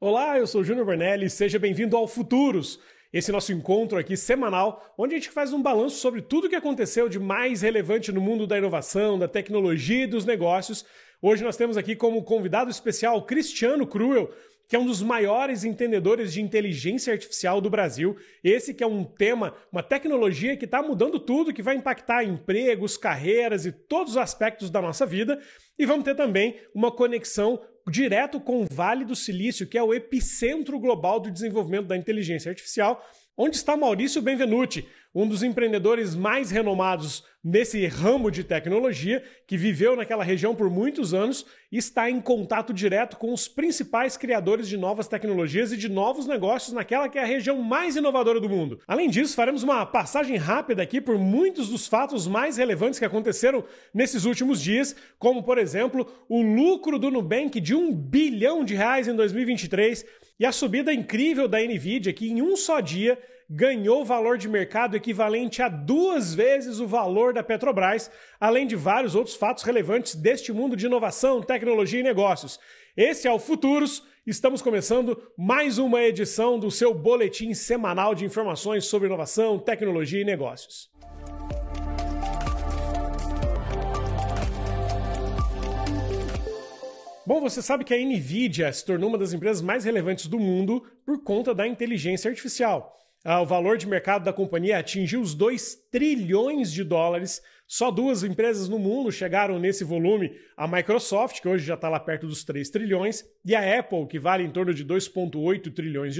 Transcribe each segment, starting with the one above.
Olá, eu sou o Júnior Bornelli, seja bem-vindo ao Futuros, esse nosso encontro aqui semanal, onde a gente faz um balanço sobre tudo o que aconteceu de mais relevante no mundo da inovação, da tecnologia e dos negócios. Hoje nós temos aqui como convidado especial Cristiano Kruel, que é um dos maiores entendedores de inteligência artificial do Brasil. Esse que é um tema, uma tecnologia que está mudando tudo, que vai impactar empregos, carreiras e todos os aspectos da nossa vida. E vamos ter também uma conexão direto com o Vale do Silício, que é o epicentro global do desenvolvimento da inteligência artificial, onde está Maurício Benvenuti, um dos empreendedores mais renomados nesse ramo de tecnologia, que viveu naquela região por muitos anos e está em contato direto com os principais criadores de novas tecnologias e de novos negócios naquela que é a região mais inovadora do mundo. Além disso, faremos uma passagem rápida aqui por muitos dos fatos mais relevantes que aconteceram nesses últimos dias, como, por exemplo, o lucro do Nubank de R$1 bilhão em 2023 e a subida incrível da Nvidia, que em um só dia ganhou valor de mercado equivalente a 2 vezes o valor da Petrobras, além de vários outros fatos relevantes deste mundo de inovação, tecnologia e negócios. Esse é o Futuros, estamos começando mais uma edição do seu boletim semanal de informações sobre inovação, tecnologia e negócios. Bom, você sabe que a Nvidia se tornou uma das empresas mais relevantes do mundo por conta da inteligência artificial. O valor de mercado da companhia atingiu os $2 trilhões. Só 2 empresas no mundo chegaram nesse volume. A Microsoft, que hoje já está lá perto dos 3 trilhões, e a Apple, que vale em torno de $2,8 trilhões.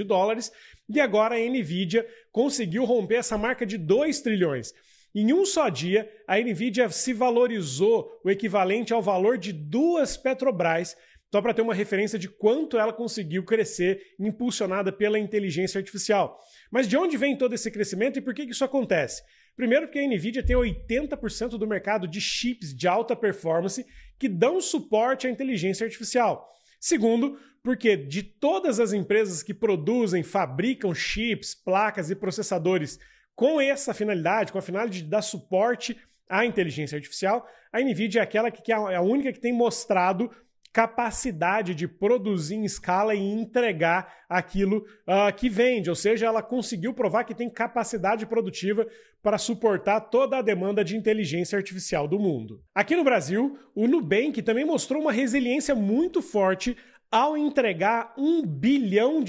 E agora a Nvidia conseguiu romper essa marca de 2 trilhões. Em um só dia, a Nvidia se valorizou o equivalente ao valor de 2 Petrobras, só para ter uma referência de quanto ela conseguiu crescer, impulsionada pela inteligência artificial. Mas de onde vem todo esse crescimento e por que isso acontece? Primeiro, porque a Nvidia tem 80% do mercado de chips de alta performance que dão suporte à inteligência artificial. Segundo, porque de todas as empresas que produzem, fabricam chips, placas e processadores com essa finalidade, com a finalidade de dar suporte à inteligência artificial, a Nvidia é aquela que é a única que tem mostrado capacidade de produzir em escala e entregar aquilo que vende, ou seja, ela conseguiu provar que tem capacidade produtiva para suportar toda a demanda de inteligência artificial do mundo. Aqui no Brasil, o Nubank também mostrou uma resiliência muito forte ao entregar $1 bilhão,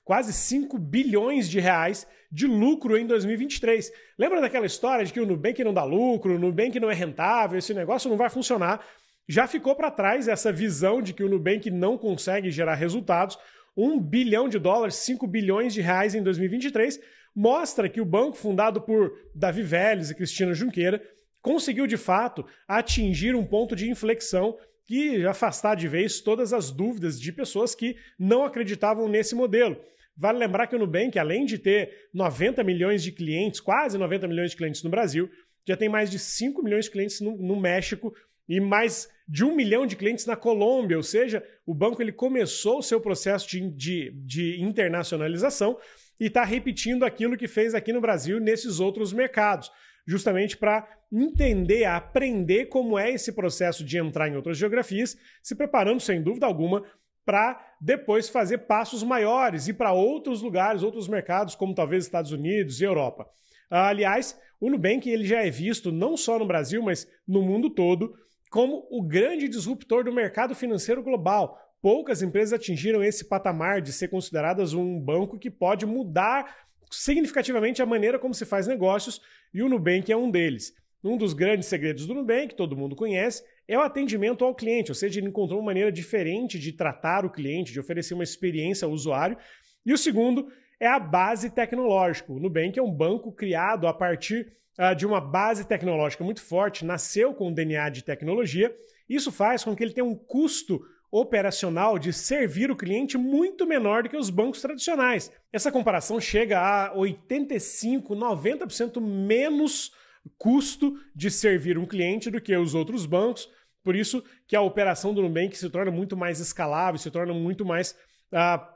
quase 5 bilhões de reais de lucro em 2023. Lembra daquela história de que o Nubank não dá lucro, o Nubank não é rentável, esse negócio não vai funcionar? Já ficou para trás essa visão de que o Nubank não consegue gerar resultados. $1 bilhão, 5 bilhões de reais em 2023, mostra que o banco fundado por Davi Vélez e Cristina Junqueira conseguiu, de fato, atingir um ponto de inflexão que afastar de vez todas as dúvidas de pessoas que não acreditavam nesse modelo. Vale lembrar que o Nubank, além de ter 90 milhões de clientes, quase 90 milhões de clientes no Brasil, já tem mais de 5 milhões de clientes no México, e mais de 1 milhão de clientes na Colômbia, ou seja, o banco ele começou o seu processo de internacionalização e está repetindo aquilo que fez aqui no Brasil nesses outros mercados, justamente para entender, aprender como é esse processo de entrar em outras geografias, se preparando, sem dúvida alguma, para depois fazer passos maiores e para outros lugares, outros mercados, como talvez Estados Unidos e Europa. Aliás, o Nubank ele já é visto não só no Brasil, mas no mundo todo, como o grande disruptor do mercado financeiro global. Poucas empresas atingiram esse patamar de ser consideradas um banco que pode mudar significativamente a maneira como se faz negócios, e o Nubank é um deles. Um dos grandes segredos do Nubank, todo mundo conhece, é o atendimento ao cliente, ou seja, ele encontrou uma maneira diferente de tratar o cliente, de oferecer uma experiência ao usuário. E o segundo é a base tecnológica. O Nubank é um banco criado a partir de uma base tecnológica muito forte, nasceu com o DNA de tecnologia. Isso faz com que ele tenha um custo operacional de servir o cliente muito menor do que os bancos tradicionais. Essa comparação chega a 85%, 90% menos custo de servir um cliente do que os outros bancos. Por isso que a operação do Nubank se torna muito mais escalável, se torna muito mais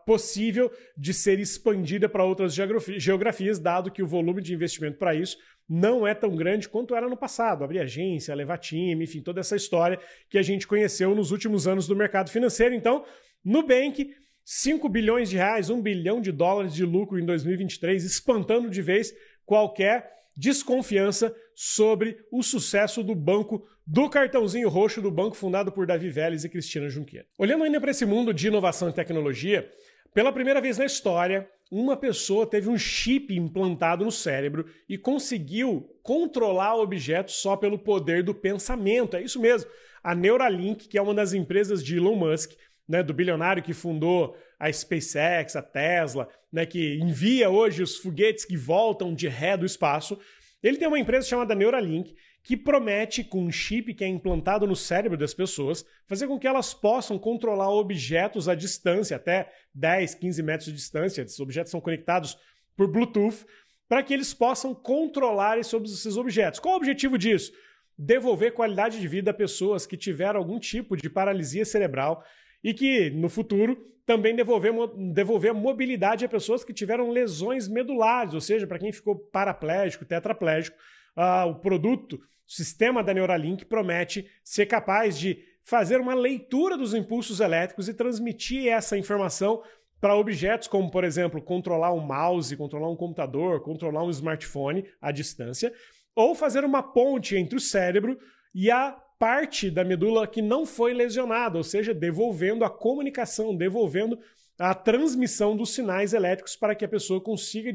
possível de ser expandida para outras geografias, dado que o volume de investimento para isso não é tão grande quanto era no passado. Abrir agência, levar time, enfim, toda essa história que a gente conheceu nos últimos anos do mercado financeiro. Então, Nubank 5 bilhões de reais, 1 bilhão de dólares de lucro em 2023, espantando de vez qualquer desconfiança sobre o sucesso do banco do cartãozinho roxo, do banco fundado por Davi Vélez e Cristina Junqueira. Olhando ainda para esse mundo de inovação e tecnologia, pela primeira vez na história, uma pessoa teve um chip implantado no cérebro e conseguiu controlar objetos só pelo poder do pensamento. É isso mesmo. A Neuralink, que é uma das empresas de Elon Musk, né, do bilionário que fundou a SpaceX, a Tesla, né, que envia hoje os foguetes que voltam de ré do espaço, ele tem uma empresa chamada Neuralink que promete, com um chip que é implantado no cérebro das pessoas, fazer com que elas possam controlar objetos à distância, até 10, 15 metros de distância. Esses objetos são conectados por Bluetooth, para que eles possam controlar esses objetos. Qual o objetivo disso? Devolver qualidade de vida a pessoas que tiveram algum tipo de paralisia cerebral e que, no futuro, também devolver a mobilidade a pessoas que tiveram lesões medulares, ou seja, para quem ficou paraplégico, tetraplégico, o produto, o sistema da Neuralink promete ser capaz de fazer uma leitura dos impulsos elétricos e transmitir essa informação para objetos como, por exemplo, controlar um mouse, controlar um computador, controlar um smartphone à distância, ou fazer uma ponte entre o cérebro e a parte da medula que não foi lesionada, ou seja, devolvendo a comunicação, devolvendo a transmissão dos sinais elétricos para que a pessoa consiga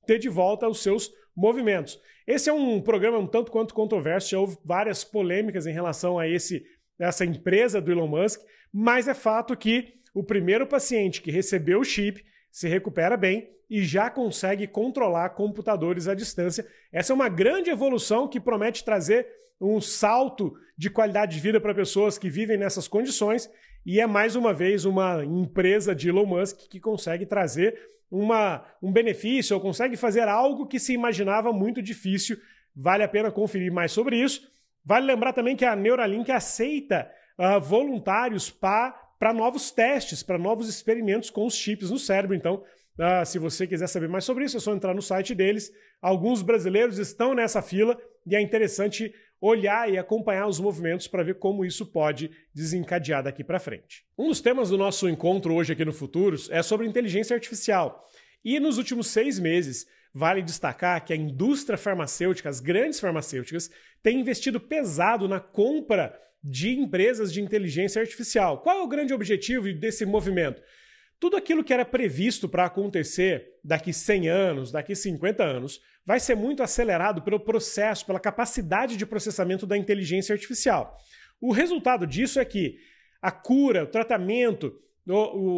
ter de volta os seus movimentos. Esse é um programa um tanto quanto controverso, já houve várias polêmicas em relação a essa empresa do Elon Musk, mas é fato que o primeiro paciente que recebeu o chip se recupera bem e já consegue controlar computadores à distância. Essa é uma grande evolução que promete trazer um salto de qualidade de vida para pessoas que vivem nessas condições e é mais uma vez uma empresa de Elon Musk que consegue trazer um benefício ou consegue fazer algo que se imaginava muito difícil. Vale a pena conferir mais sobre isso. Vale lembrar também que a Neuralink aceita voluntários para novos testes, para novos experimentos com os chips no cérebro. Então, se você quiser saber mais sobre isso, é só entrar no site deles. Alguns brasileiros estão nessa fila e é interessante olhar e acompanhar os movimentos para ver como isso pode desencadear daqui para frente. Um dos temas do nosso encontro hoje aqui no Futuros é sobre inteligência artificial. E nos últimos 6 meses, vale destacar que a indústria farmacêutica, as grandes farmacêuticas, têm investido pesado na compra de empresas de inteligência artificial. Qual é o grande objetivo desse movimento? Tudo aquilo que era previsto para acontecer daqui 100 anos, daqui 50 anos, vai ser muito acelerado pelo processo, pela capacidade de processamento da inteligência artificial. O resultado disso é que a cura, o tratamento,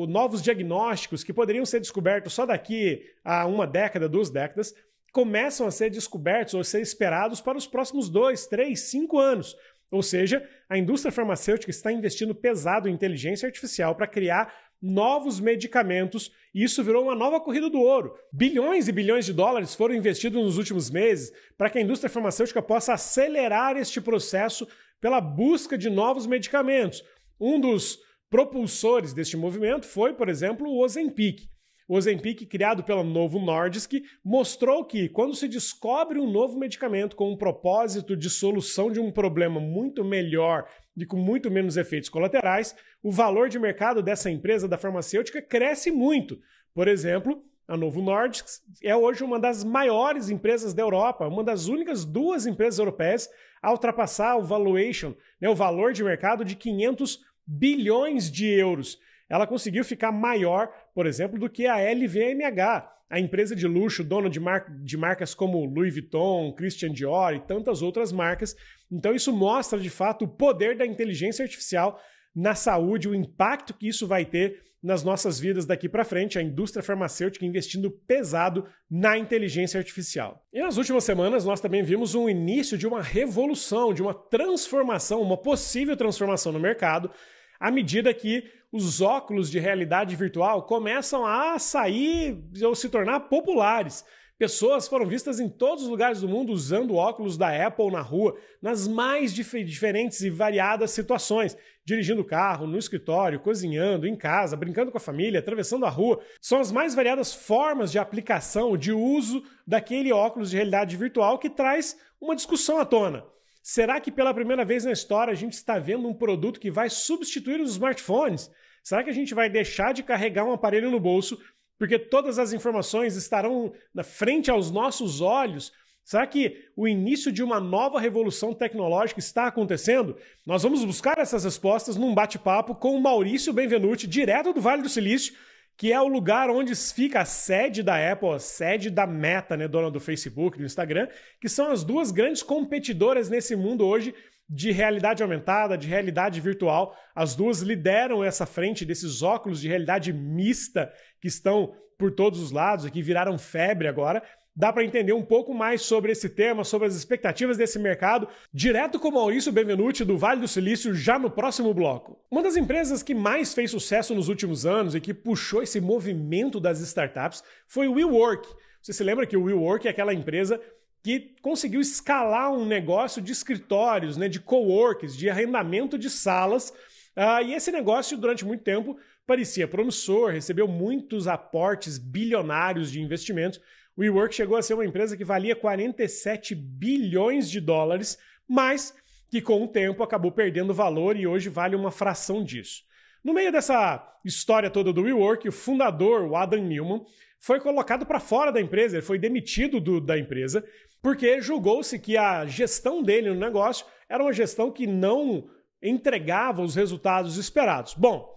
novos diagnósticos que poderiam ser descobertos só daqui a 1 década, 2 décadas, começam a ser descobertos ou ser esperados para os próximos 2, 3, 5 anos. Ou seja, a indústria farmacêutica está investindo pesado em inteligência artificial para criar novos medicamentos e isso virou uma nova corrida do ouro. Bilhões e bilhões de dólares foram investidos nos últimos meses para que a indústria farmacêutica possa acelerar este processo pela busca de novos medicamentos. Um dos propulsores deste movimento foi, por exemplo, o Ozempic. O Ozempic, criado pela Novo Nordisk, mostrou que quando se descobre um novo medicamento com um propósito de solução de um problema muito melhor e com muito menos efeitos colaterais, o valor de mercado dessa empresa da farmacêutica cresce muito. Por exemplo, a Novo Nordisk é hoje uma das maiores empresas da Europa, uma das únicas 2 empresas europeias a ultrapassar o valuation, o valor de mercado de 500 bilhões de euros. Ela conseguiu ficar maior, por exemplo, do que a LVMH, a empresa de luxo dona de marcas como Louis Vuitton, Christian Dior e tantas outras marcas. Então isso mostra, de fato, o poder da inteligência artificial na saúde, o impacto que isso vai ter nas nossas vidas daqui para frente, a indústria farmacêutica investindo pesado na inteligência artificial. E nas últimas semanas nós também vimos um início de uma revolução, de uma transformação, uma possível transformação no mercado, à medida que os óculos de realidade virtual começam a sair ou se tornar populares. Pessoas foram vistas em todos os lugares do mundo usando óculos da Apple na rua, nas mais diferentes e variadas situações, dirigindo o carro, no escritório, cozinhando, em casa, brincando com a família, atravessando a rua. São as mais variadas formas de aplicação, de uso daquele óculos de realidade virtual que traz uma discussão à tona. Será que pela primeira vez na história a gente está vendo um produto que vai substituir os smartphones? Será que a gente vai deixar de carregar um aparelho no bolso porque todas as informações estarão na frente aos nossos olhos? Será que o início de uma nova revolução tecnológica está acontecendo? Nós vamos buscar essas respostas num bate-papo com o Maurício Benvenuti, direto do Vale do Silício, que é o lugar onde fica a sede da Apple, a sede da Meta, né, dona do Facebook, do Instagram, que são as duas grandes competidoras nesse mundo hoje de realidade aumentada, de realidade virtual. As duas lideram essa frente desses óculos de realidade mista que estão por todos os lados e que viraram febre agora. Dá para entender um pouco mais sobre esse tema, sobre as expectativas desse mercado, direto com o Maurício Benvenuti, do Vale do Silício, já no próximo bloco. Uma das empresas que mais fez sucesso nos últimos anos e que puxou esse movimento das startups foi o WeWork. Você se lembra que o WeWork é aquela empresa que conseguiu escalar um negócio de escritórios, né, de coworks, de arrendamento de salas, e esse negócio, durante muito tempo, parecia promissor, recebeu muitos aportes bilionários de investimentos. O WeWork chegou a ser uma empresa que valia 47 bilhões de dólares, mas que com o tempo acabou perdendo valor e hoje vale uma fração disso. No meio dessa história toda do WeWork, o fundador, o Adam Neumann, foi colocado para fora da empresa, ele foi demitido da empresa, porque julgou-se que a gestão dele no negócio era uma gestão que não entregava os resultados esperados. Bom,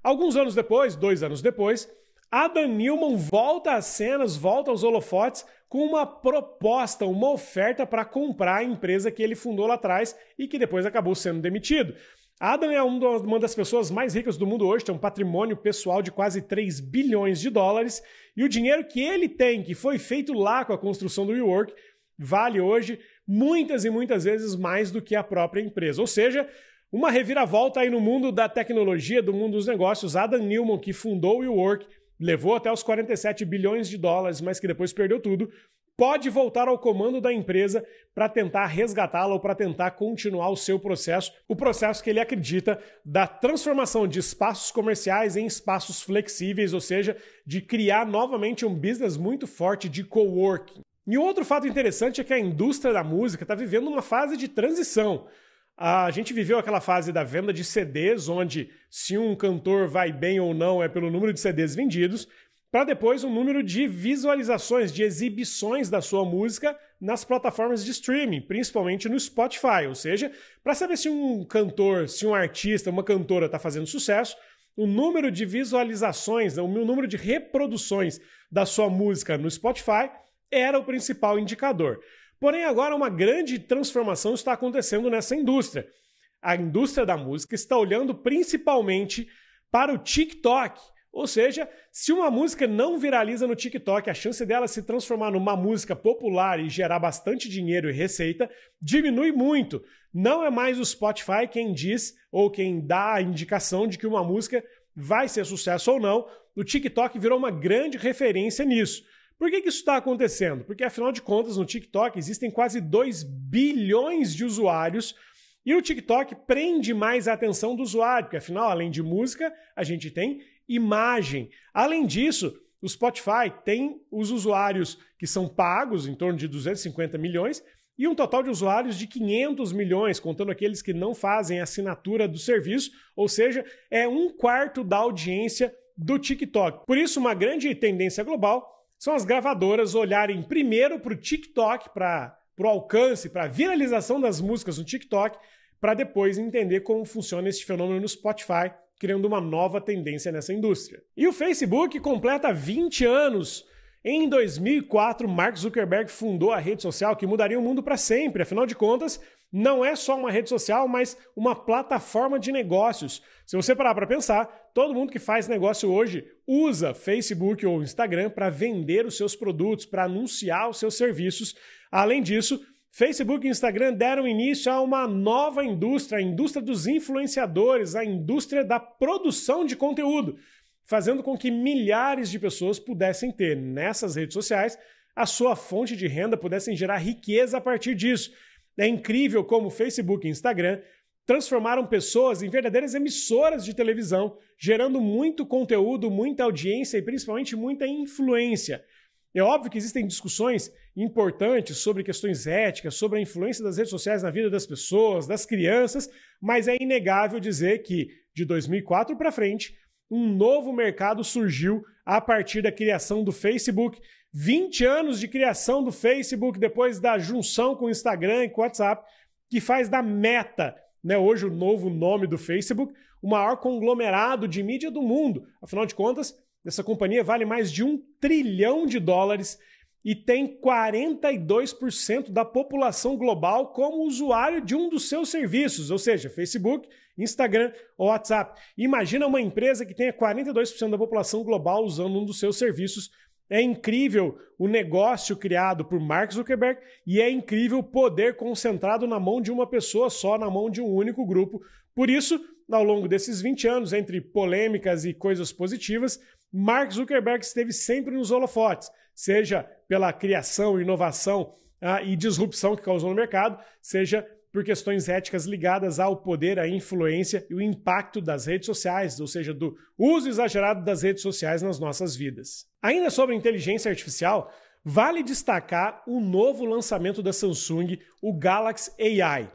alguns anos depois, 2 anos depois, Adam Neumann volta às cenas, volta aos holofotes com uma proposta, uma oferta para comprar a empresa que ele fundou lá atrás e que depois acabou sendo demitido. Adam é uma das pessoas mais ricas do mundo hoje, tem um patrimônio pessoal de quase 3 bilhões de dólares e o dinheiro que ele tem, que foi feito lá com a construção do WeWork, vale hoje muitas e muitas vezes mais do que a própria empresa. Ou seja, uma reviravolta aí no mundo da tecnologia, do mundo dos negócios. Adam Neumann, que fundou o WeWork, levou até os 47 bilhões de dólares, mas que depois perdeu tudo, pode voltar ao comando da empresa para tentar resgatá-la ou para tentar continuar o seu processo, o processo que ele acredita da transformação de espaços comerciais em espaços flexíveis, ou seja, de criar novamente um business muito forte de coworking. E um outro fato interessante é que a indústria da música está vivendo uma fase de transição. A gente viveu aquela fase da venda de CDs, onde se um cantor vai bem ou não é pelo número de CDs vendidos, para depois um número de visualizações, de exibições da sua música nas plataformas de streaming, principalmente no Spotify. Ou seja, para saber se um cantor, se um artista, uma cantora está fazendo sucesso, o número de visualizações, o número de reproduções da sua música no Spotify era o principal indicador. Porém, agora uma grande transformação está acontecendo nessa indústria. A indústria da música está olhando principalmente para o TikTok. Ou seja, se uma música não viraliza no TikTok, a chance dela se transformar numa música popular e gerar bastante dinheiro e receita diminui muito. Não é mais o Spotify quem diz ou quem dá a indicação de que uma música vai ser sucesso ou não. O TikTok virou uma grande referência nisso. Por que isso está acontecendo? Porque, afinal de contas, no TikTok existem quase 2 bilhões de usuários e o TikTok prende mais a atenção do usuário, porque, afinal, além de música, a gente tem imagem. Além disso, o Spotify tem os usuários que são pagos, em torno de 250 milhões, e um total de usuários de 500 milhões, contando aqueles que não fazem assinatura do serviço, ou seja, é 1/4 da audiência do TikTok. Por isso, uma grande tendência global são as gravadoras olharem primeiro para o TikTok, para o alcance, para a viralização das músicas no TikTok, para depois entender como funciona esse fenômeno no Spotify, criando uma nova tendência nessa indústria. E o Facebook completa 20 anos. Em 2004, Mark Zuckerberg fundou a rede social que mudaria o mundo para sempre. Afinal de contas, não é só uma rede social, mas uma plataforma de negócios. Se você parar para pensar, todo mundo que faz negócio hoje usa Facebook ou Instagram para vender os seus produtos, para anunciar os seus serviços. Além disso, Facebook e Instagram deram início a uma nova indústria, a indústria dos influenciadores, a indústria da produção de conteúdo, fazendo com que milhares de pessoas pudessem ter nessas redes sociais a sua fonte de renda, pudessem gerar riqueza a partir disso. É incrível como Facebook e Instagram transformaram pessoas em verdadeiras emissoras de televisão, gerando muito conteúdo, muita audiência e principalmente muita influência. É óbvio que existem discussões importantes sobre questões éticas, sobre a influência das redes sociais na vida das pessoas, das crianças, mas é inegável dizer que, de 2004 para frente, um novo mercado surgiu a partir da criação do Facebook. 20 anos de criação do Facebook, depois da junção com o Instagram e com o WhatsApp, que faz da Meta, né, hoje o novo nome do Facebook, o maior conglomerado de mídia do mundo. Afinal de contas, essa companhia vale mais de $1 trilhão e tem 42% da população global como usuário de um dos seus serviços, ou seja, Facebook, Instagram ou WhatsApp. Imagina uma empresa que tenha 42% da população global usando um dos seus serviços. É incrível o negócio criado por Mark Zuckerberg e é incrível o poder concentrado na mão de uma pessoa só, na mão de um único grupo. Por isso, ao longo desses 20 anos, entre polêmicas e coisas positivas, Mark Zuckerberg esteve sempre nos holofotes, seja pela criação, inovação e disrupção que causou no mercado, seja por questões éticas ligadas ao poder, à influência e o impacto das redes sociais, ou seja, do uso exagerado das redes sociais nas nossas vidas. Ainda sobre inteligência artificial, vale destacar o novo lançamento da Samsung, o Galaxy AI.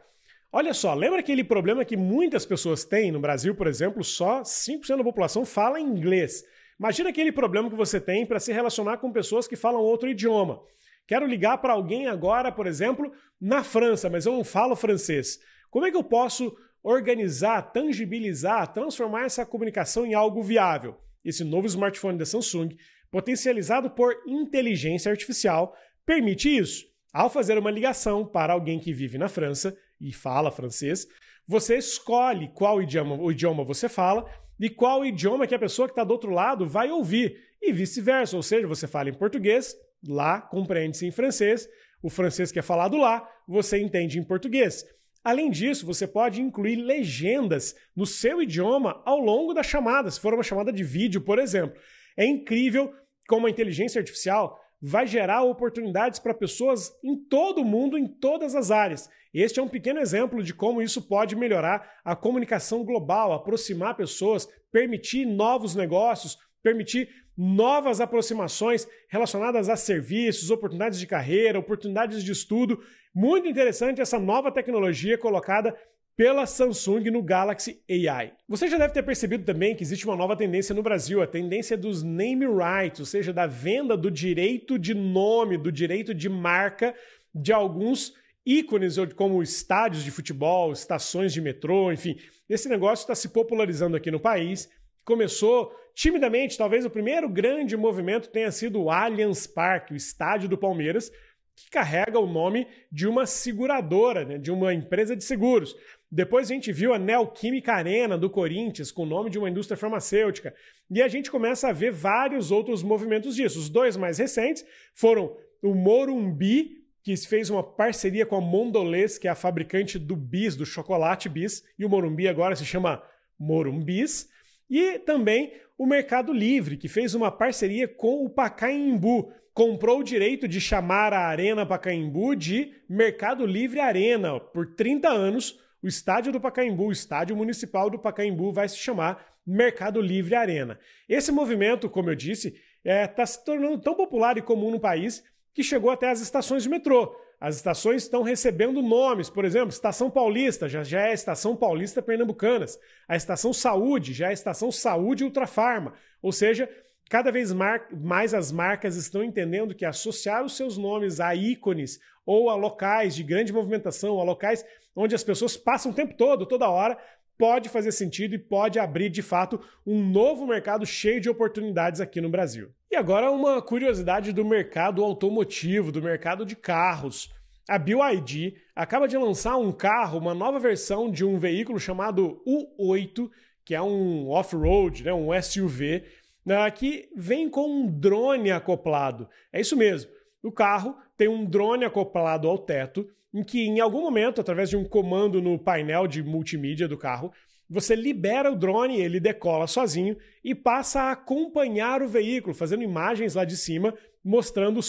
Olha só, lembra aquele problema que muitas pessoas têm no Brasil, por exemplo, só 5% da população fala inglês. Imagina aquele problema que você tem para se relacionar com pessoas que falam outro idioma. Quero ligar para alguém agora, por exemplo, na França, mas eu não falo francês. Como é que eu posso organizar, tangibilizar, transformar essa comunicação em algo viável? Esse novo smartphone da Samsung, potencializado por inteligência artificial, permite isso. Ao fazer uma ligação para alguém que vive na França e fala francês, você escolhe qual idioma você fala e qual idioma que a pessoa que está do outro lado vai ouvir, e vice-versa, ou seja, você fala em português, lá compreende-se em francês, o francês que é falado lá, você entende em português. Além disso, você pode incluir legendas no seu idioma ao longo da chamada, se for uma chamada de vídeo, por exemplo. É incrível como a inteligência artificial vai gerar oportunidades para pessoas em todo o mundo, em todas as áreas. Este é um pequeno exemplo de como isso pode melhorar a comunicação global, aproximar pessoas, permitir novos negócios, permitir novas aproximações relacionadas a serviços, oportunidades de carreira, oportunidades de estudo. Muito interessante essa nova tecnologia colocada pela Samsung no Galaxy AI. Você já deve ter percebido também que existe uma nova tendência no Brasil, a tendência dos name rights, ou seja, da venda do direito de nome, do direito de marca de alguns ícones como estádios de futebol, estações de metrô, enfim. Esse negócio está se popularizando aqui no país. Começou timidamente, talvez o primeiro grande movimento tenha sido o Allianz Parque, o estádio do Palmeiras, que carrega o nome de uma seguradora, né, de uma empresa de seguros. Depois a gente viu a Neoquímica Arena do Corinthians, com o nome de uma indústria farmacêutica. E a gente começa a ver vários outros movimentos disso. Os dois mais recentes foram o Morumbi, que fez uma parceria com a Mondelez, que é a fabricante do Bis, do chocolate Bis, e o Morumbi agora se chama Morumbis. E também o Mercado Livre, que fez uma parceria com o Pacaembu, comprou o direito de chamar a Arena Pacaembu de Mercado Livre Arena. Por 30 anos, o estádio do Pacaembu, o estádio municipal do Pacaembu, vai se chamar Mercado Livre Arena. Esse movimento, como eu disse, está se tornando tão popular e comum no país que chegou até as estações de metrô. As estações estão recebendo nomes, por exemplo, Estação Paulista já é a Estação Paulista Pernambucanas. A Estação Saúde já é a Estação Saúde Ultrafarma. Ou seja, cada vez mais as marcas estão entendendo que associar os seus nomes a ícones ou a locais de grande movimentação, a locais onde as pessoas passam o tempo todo, toda hora, pode fazer sentido e pode abrir, de fato, um novo mercado cheio de oportunidades aqui no Brasil. E agora uma curiosidade do mercado automotivo, do mercado de carros. A BYD acaba de lançar um carro, uma nova versão de um veículo chamado U8, que é um off-road, né, um SUV, que vem com um drone acoplado. É isso mesmo. O carro tem um drone acoplado ao teto, em que em algum momento, através de um comando no painel de multimídia do carro, você libera o drone, ele decola sozinho e passa a acompanhar o veículo, fazendo imagens lá de cima, mostrando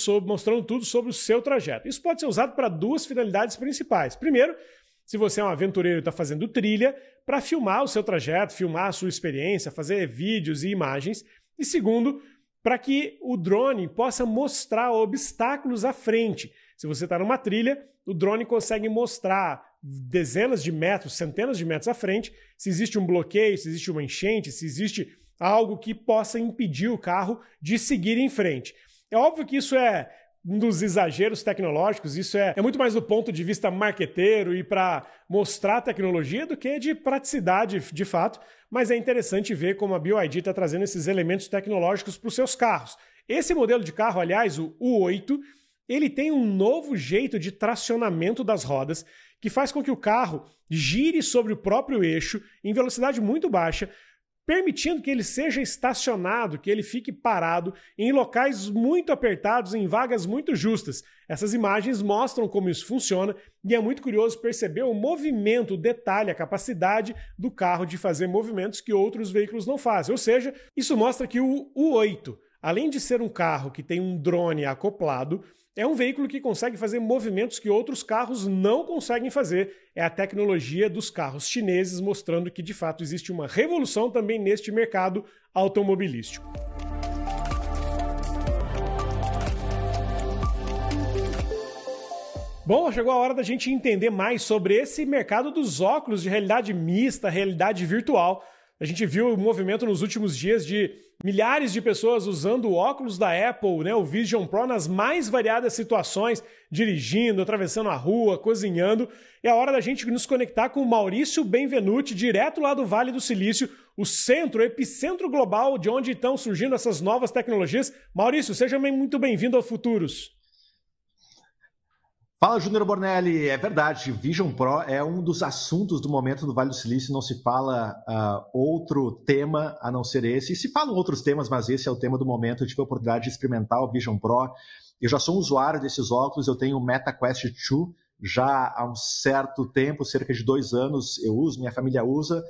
tudo sobre o seu trajeto. Isso pode ser usado para duas finalidades principais. Primeiro, se você é um aventureiro e está fazendo trilha, para filmar o seu trajeto, filmar a sua experiência, fazer vídeos e imagens. E segundo, para que o drone possa mostrar obstáculos à frente. Se você está numa trilha, o drone consegue mostrar dezenas de metros, centenas de metros à frente, se existe um bloqueio, se existe uma enchente, se existe algo que possa impedir o carro de seguir em frente. É óbvio que isso é um dos exageros tecnológicos, isso é muito mais do ponto de vista marqueteiro e para mostrar tecnologia do que de praticidade de fato, mas é interessante ver como a BYD está trazendo esses elementos tecnológicos para os seus carros. Esse modelo de carro, aliás, o U8, ele tem um novo jeito de tracionamento das rodas que faz com que o carro gire sobre o próprio eixo em velocidade muito baixa, permitindo que ele seja estacionado, que ele fique parado em locais muito apertados, em vagas muito justas. Essas imagens mostram como isso funciona e é muito curioso perceber o movimento, o detalhe, a capacidade do carro de fazer movimentos que outros veículos não fazem. Ou seja, isso mostra que o U8, além de ser um carro que tem um drone acoplado, é um veículo que consegue fazer movimentos que outros carros não conseguem fazer. É a tecnologia dos carros chineses mostrando que, de fato, existe uma revolução também neste mercado automobilístico. Bom, chegou a hora da gente entender mais sobre esse mercado dos óculos de realidade mista, realidade virtual. A gente viu o movimento nos últimos dias de milhares de pessoas usando o óculos da Apple, né, o Vision Pro, nas mais variadas situações, dirigindo, atravessando a rua, cozinhando. É a hora da gente nos conectar com o Maurício Benvenuti, direto lá do Vale do Silício, o centro, o epicentro global de onde estão surgindo essas novas tecnologias. Maurício, seja muito bem-vindo ao Futuros. Fala, Júnior Bornelli, é verdade, Vision Pro é um dos assuntos do momento do Vale do Silício, não se fala outro tema a não ser esse, e se falam outros temas, mas esse é o tema do momento. Eu tive a oportunidade de experimentar o Vision Pro, eu já sou um usuário desses óculos, eu tenho o Meta Quest 2 já há um certo tempo, cerca de 2 anos eu uso, minha família usa.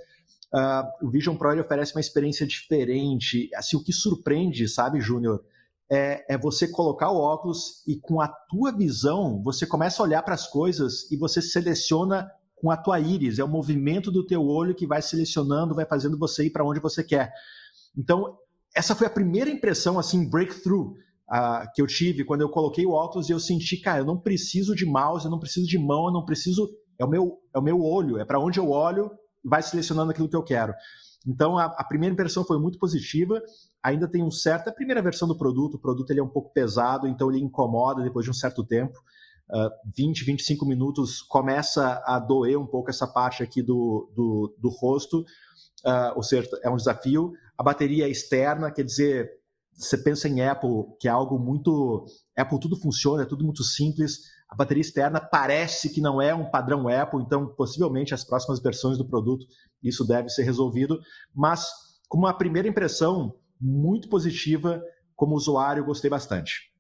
O Vision Pro ele oferece uma experiência diferente, assim, o que surpreende, sabe, Júnior? É você colocar o óculos e com a tua visão, você começa a olhar para as coisas e você seleciona com a tua íris. É o movimento do teu olho que vai selecionando, vai fazendo você ir para onde você quer. Então, essa foi a primeira impressão, assim, breakthrough, que eu tive quando eu coloquei o óculos e eu senti, cara, eu não preciso de mouse, eu não preciso de mão, eu não preciso... É o meu olho, é para onde eu olho e vai selecionando aquilo que eu quero. Então, a primeira impressão foi muito positiva. Ainda tem a primeira versão do produto, o produto ele é um pouco pesado, então ele incomoda depois de um certo tempo. 20, 25 minutos começa a doer um pouco essa parte aqui do rosto, ou seja, é um desafio. A bateria é externa, quer dizer, você pensa em Apple, que é algo muito... Apple tudo funciona, é tudo muito simples. A bateria externa parece que não é um padrão Apple, então possivelmente as próximas versões do produto isso deve ser resolvido, mas como uma primeira impressão muito positiva, como usuário, gostei bastante.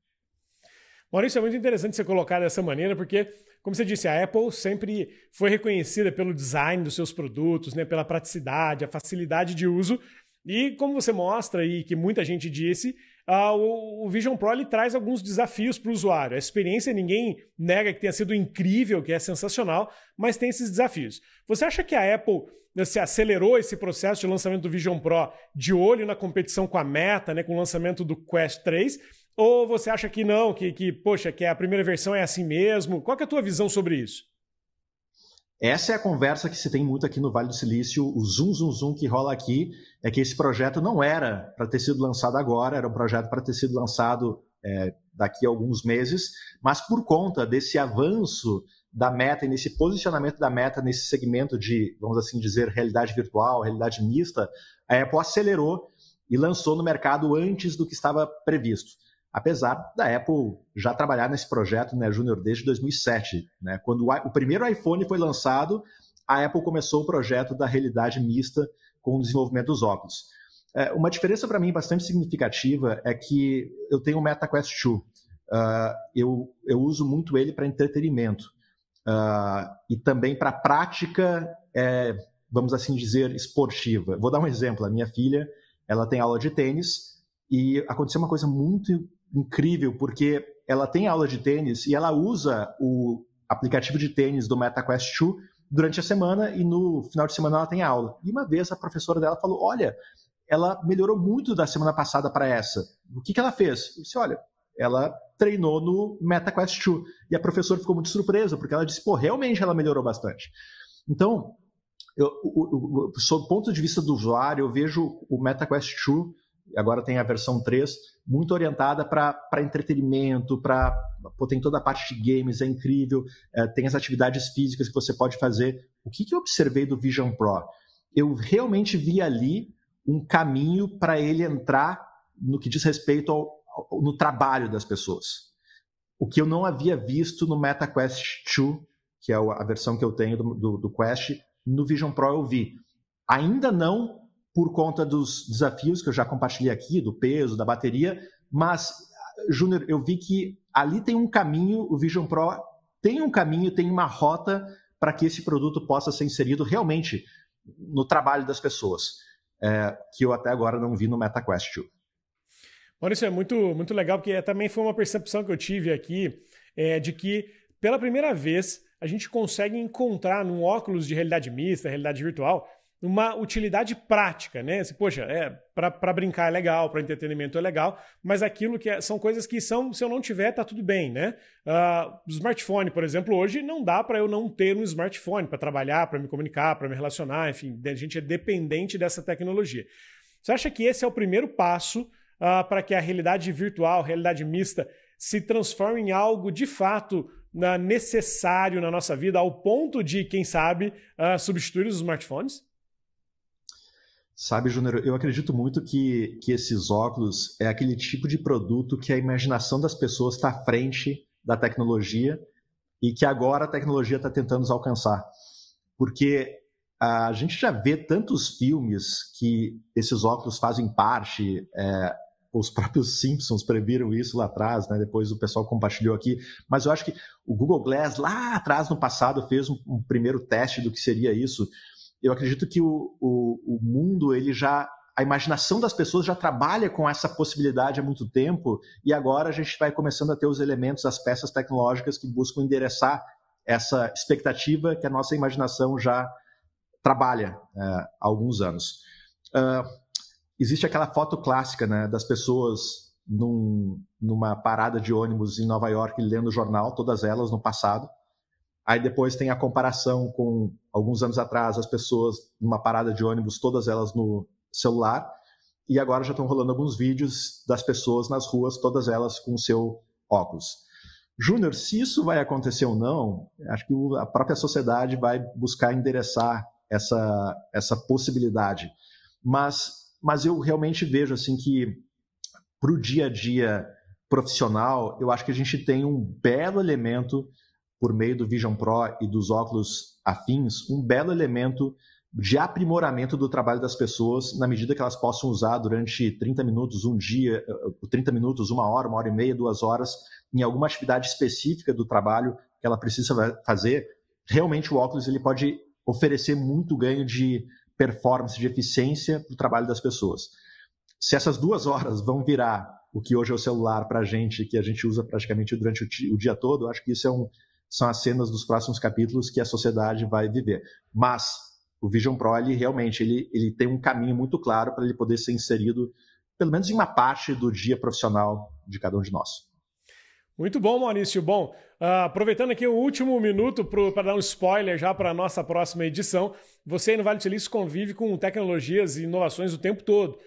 Maurício, é muito interessante você colocar dessa maneira, porque, como você disse, a Apple sempre foi reconhecida pelo design dos seus produtos, né, pela praticidade, a facilidade de uso, e como você mostra e que muita gente disse, o Vision Pro ele traz alguns desafios para o usuário. A experiência, ninguém nega que tenha sido incrível, que é sensacional, mas tem esses desafios. Você acha que a Apple se acelerou esse processo de lançamento do Vision Pro de olho na competição com a Meta, né, com o lançamento do Quest 3? Ou você acha que não, poxa, que a primeira versão é assim mesmo? Qual que é a tua visão sobre isso? Essa é a conversa que se tem muito aqui no Vale do Silício, o zoom que rola aqui, é que esse projeto não era para ter sido lançado agora, era um projeto para ter sido lançado daqui a alguns meses, mas por conta desse avanço da Meta e nesse posicionamento da Meta nesse segmento de, vamos assim dizer, realidade virtual, realidade mista, a Apple acelerou e lançou no mercado antes do que estava previsto. Apesar da Apple já trabalhar nesse projeto, né, Júnior, desde 2007. Né? Quando o primeiro iPhone foi lançado, a Apple começou o projeto da realidade mista com o desenvolvimento dos óculos. Uma diferença para mim bastante significativa é que eu tenho o Meta Quest 2. Eu uso muito ele para entretenimento e também para prática, vamos assim dizer, esportiva. Vou dar um exemplo. A minha filha ela tem aula de tênis e aconteceu uma coisa muito incrível, porque ela tem aula de tênis e ela usa o aplicativo de tênis do Meta Quest 2 durante a semana e no final de semana ela tem aula. E uma vez a professora dela falou, olha, ela melhorou muito da semana passada para essa. O que ela fez? Eu disse, olha, ela treinou no Meta Quest 2. E a professora ficou muito surpresa, porque ela disse, pô, realmente ela melhorou bastante. Então, Sob o ponto de vista do usuário, eu vejo o MetaQuest 2, agora tem a versão 3, muito orientada para entretenimento, tem toda a parte de games, é incrível, tem as atividades físicas que você pode fazer. O que eu observei do Vision Pro? Eu realmente vi ali um caminho para ele entrar no que diz respeito no trabalho das pessoas. O que eu não havia visto no MetaQuest 2, que é a versão que eu tenho do Quest, no Vision Pro eu vi. Ainda não por conta dos desafios que eu já compartilhei aqui, do peso, da bateria, mas, Júnior, eu vi que ali tem um caminho, o Vision Pro tem um caminho, tem uma rota para que esse produto possa ser inserido realmente no trabalho das pessoas, que eu até agora não vi no MetaQuest 2. Maurício, é muito legal, porque também foi uma percepção que eu tive aqui, de que, pela primeira vez, a gente consegue encontrar num óculos de realidade mista, realidade virtual, uma utilidade prática, né? Poxa, para brincar é legal, para entretenimento é legal, mas aquilo que são coisas que se eu não tiver, tá tudo bem, né? O smartphone, por exemplo, hoje não dá para eu não ter um smartphone para trabalhar, para me comunicar, para me relacionar, enfim, a gente é dependente dessa tecnologia. Você acha que esse é o primeiro passo para que a realidade virtual, realidade mista, se transforme em algo de fato necessário na nossa vida, ao ponto de, quem sabe, substituir os smartphones? Sabe, Júnior, eu acredito muito que esses óculos é aquele tipo de produto que a imaginação das pessoas está à frente da tecnologia e que agora a tecnologia está tentando nos alcançar. Porque a gente já vê tantos filmes que esses óculos fazem parte, os próprios Simpsons previram isso lá atrás, né? Depois o pessoal compartilhou aqui, mas eu acho que o Google Glass lá atrás, no passado, fez um primeiro teste do que seria isso. Eu acredito que o mundo, a imaginação das pessoas já trabalha com essa possibilidade há muito tempo e agora a gente vai começando a ter os elementos, as peças tecnológicas que buscam endereçar essa expectativa que a nossa imaginação já trabalha há alguns anos. Existe aquela foto clássica, né, das pessoas numa parada de ônibus em Nova York lendo o jornal, todas elas no passado. Aí depois tem a comparação com, alguns anos atrás, as pessoas numa parada de ônibus, todas elas no celular. E agora já estão rolando alguns vídeos das pessoas nas ruas, todas elas com o seu óculos. Júnior, se isso vai acontecer ou não, acho que a própria sociedade vai buscar endereçar essa possibilidade. Mas eu realmente vejo assim que, para o dia a dia profissional, eu acho que a gente tem um belo elemento por meio do Vision Pro e dos óculos afins, um belo elemento de aprimoramento do trabalho das pessoas na medida que elas possam usar durante 30 minutos, um dia, 30 minutos, uma hora e meia, 2 horas, em alguma atividade específica do trabalho que ela precisa fazer. Realmente o óculos ele pode oferecer muito ganho de performance, de eficiência para o trabalho das pessoas. Se essas 2 horas vão virar o que hoje é o celular para a gente, que a gente usa praticamente durante o dia todo, eu acho que isso são as cenas dos próximos capítulos que a sociedade vai viver. Mas o Vision Pro, ele tem um caminho muito claro para ele poder ser inserido, pelo menos em uma parte do dia profissional de cada um de nós. Muito bom, Maurício. Bom, aproveitando aqui o último minuto para dar um spoiler já para a nossa próxima edição, você aí no Vale do Silício convive com tecnologias e inovações o tempo todo.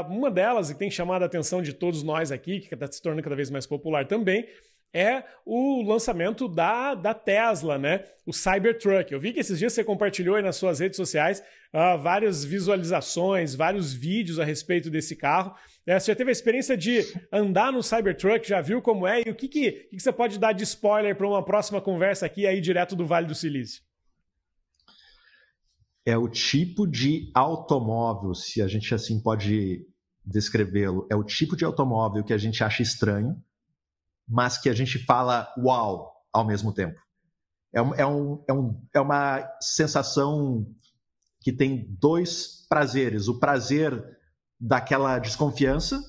Uma delas, que tem chamado a atenção de todos nós aqui, que está se tornando cada vez mais popular também, é o lançamento da Tesla, né? O Cybertruck. Eu vi que esses dias você compartilhou aí nas suas redes sociais várias visualizações, vários vídeos a respeito desse carro. Você já teve a experiência de andar no Cybertruck, já viu como é? E o que você pode dar de spoiler para uma próxima conversa aqui aí direto do Vale do Silício? É o tipo de automóvel, se a gente assim pode descrevê-lo, é o tipo de automóvel que a gente acha estranho, mas que a gente fala uau ao mesmo tempo. É uma sensação que tem 2 prazeres. O prazer daquela desconfiança,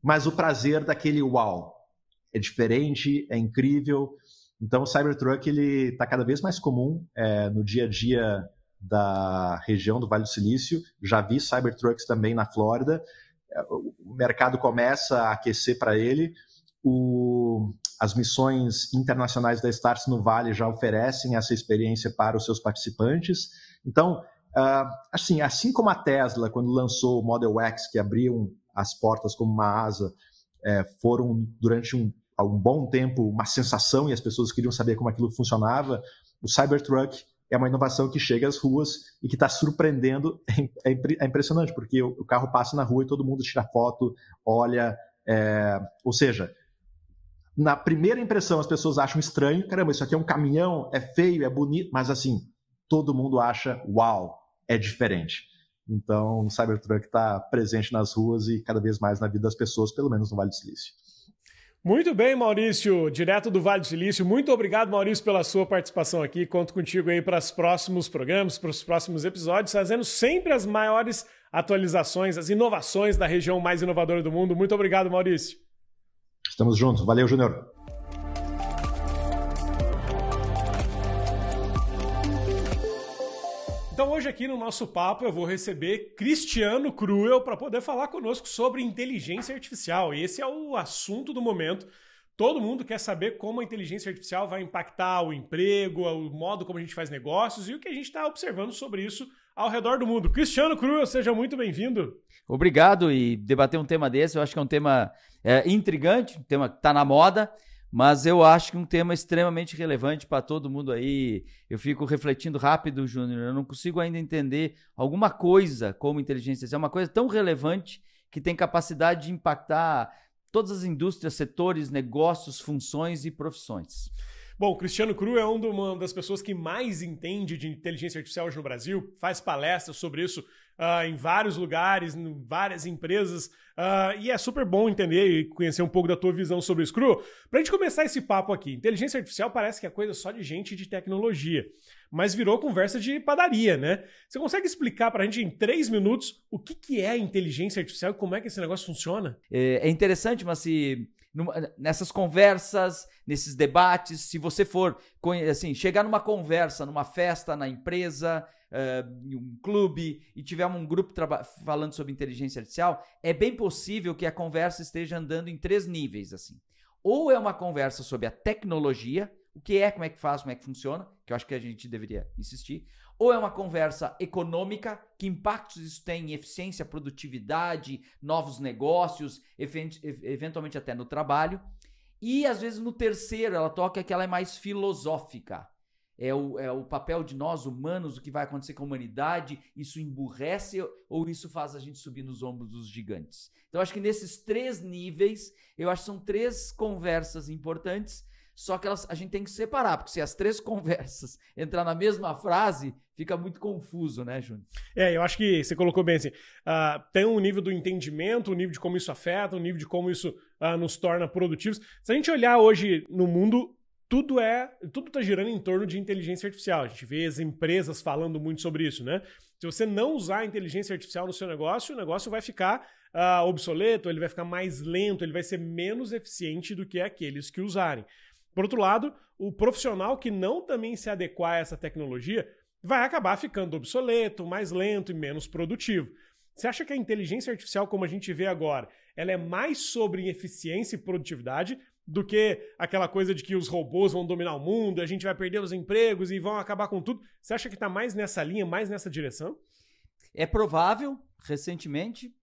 mas o prazer daquele uau. É diferente, é incrível. Então o Cybertruck está cada vez mais comum no dia a dia da região do Vale do Silício. Já vi Cybertrucks também na Flórida. O mercado começa a aquecer para ele. As missões internacionais da Startse no Vale já oferecem essa experiência para os seus participantes. Então, assim como a Tesla, quando lançou o Model X, que abriam as portas como uma asa, foram durante um bom tempo uma sensação e as pessoas queriam saber como aquilo funcionava, o Cybertruck é uma inovação que chega às ruas e que está surpreendendo. É impressionante, porque o carro passa na rua e todo mundo tira foto, olha, ou seja, na primeira impressão as pessoas acham estranho, caramba, isso aqui é um caminhão, é feio, é bonito, mas assim, todo mundo acha, uau, é diferente. Então o Cybertruck está presente nas ruas e cada vez mais na vida das pessoas, pelo menos no Vale do Silício. Muito bem, Maurício, direto do Vale do Silício. Muito obrigado, Maurício, pela sua participação aqui. Conto contigo aí para os próximos programas, para os próximos episódios, fazendo sempre as maiores atualizações, as inovações da região mais inovadora do mundo. Muito obrigado, Maurício. Estamos juntos. Valeu, Júnior. Então hoje aqui no nosso papo eu vou receber Cristiano Kruel para poder falar conosco sobre inteligência artificial. E esse é o assunto do momento. Todo mundo quer saber como a inteligência artificial vai impactar o emprego, o modo como a gente faz negócios e o que a gente está observando sobre isso ao redor do mundo. Cristiano Kruel, seja muito bem-vindo. Obrigado, e debater um tema desse, eu acho que é um tema intrigante, um tema que está na moda, mas eu acho que um tema extremamente relevante para todo mundo aí. Eu fico refletindo rápido, Júnior, eu não consigo ainda entender alguma coisa como inteligência artificial, uma coisa tão relevante que tem capacidade de impactar todas as indústrias, setores, negócios, funções e profissões. Bom, o Cristiano Kruel é uma das pessoas que mais entende de inteligência artificial hoje no Brasil, faz palestras sobre isso em vários lugares, em várias empresas, e é super bom entender e conhecer um pouco da tua visão sobre isso. Kruel, pra gente começar esse papo aqui, inteligência artificial parece que é coisa só de gente de tecnologia, mas virou conversa de padaria, né? Você consegue explicar pra gente em 3 minutos o que é a inteligência artificial e como é que esse negócio funciona? É interessante, mas nessas conversas, nesses debates, se você for assim, chegar numa conversa, numa festa, na empresa, em um clube, e tiver um grupo falando sobre inteligência artificial, é bem possível que a conversa esteja andando em 3 níveis. Assim. Ou é uma conversa sobre a tecnologia, o que é, como é que faz, como é que funciona, que eu acho que a gente deveria insistir. Ou é uma conversa econômica, que impactos isso tem em eficiência, produtividade, novos negócios, eventualmente até no trabalho. E às vezes no terceiro ela toca que ela é mais filosófica. É o papel de nós humanos, o que vai acontecer com a humanidade, isso emburrece ou isso faz a gente subir nos ombros dos gigantes. Então acho que nesses 3 níveis, eu acho que são 3 conversas importantes. Só que a gente tem que separar, porque se as 3 conversas entrar na mesma frase, fica muito confuso, né, Júnior? Eu acho que você colocou bem assim, tem um nível do entendimento, um nível de como isso afeta, um nível de como isso nos torna produtivos. Se a gente olhar hoje no mundo, tudo está girando em torno de inteligência artificial. A gente vê as empresas falando muito sobre isso, né? Se você não usar a inteligência artificial no seu negócio, o negócio vai ficar obsoleto, ele vai ficar mais lento, ele vai ser menos eficiente do que aqueles que usarem. Por outro lado, o profissional que não também se adequar a essa tecnologia vai acabar ficando obsoleto, mais lento e menos produtivo. Você acha que a inteligência artificial, como a gente vê agora, ela é mais sobre eficiência e produtividade do que aquela coisa de que os robôs vão dominar o mundo, a gente vai perder os empregos e vão acabar com tudo? Você acha que está mais nessa linha, mais nessa direção? É provável. Recentemente,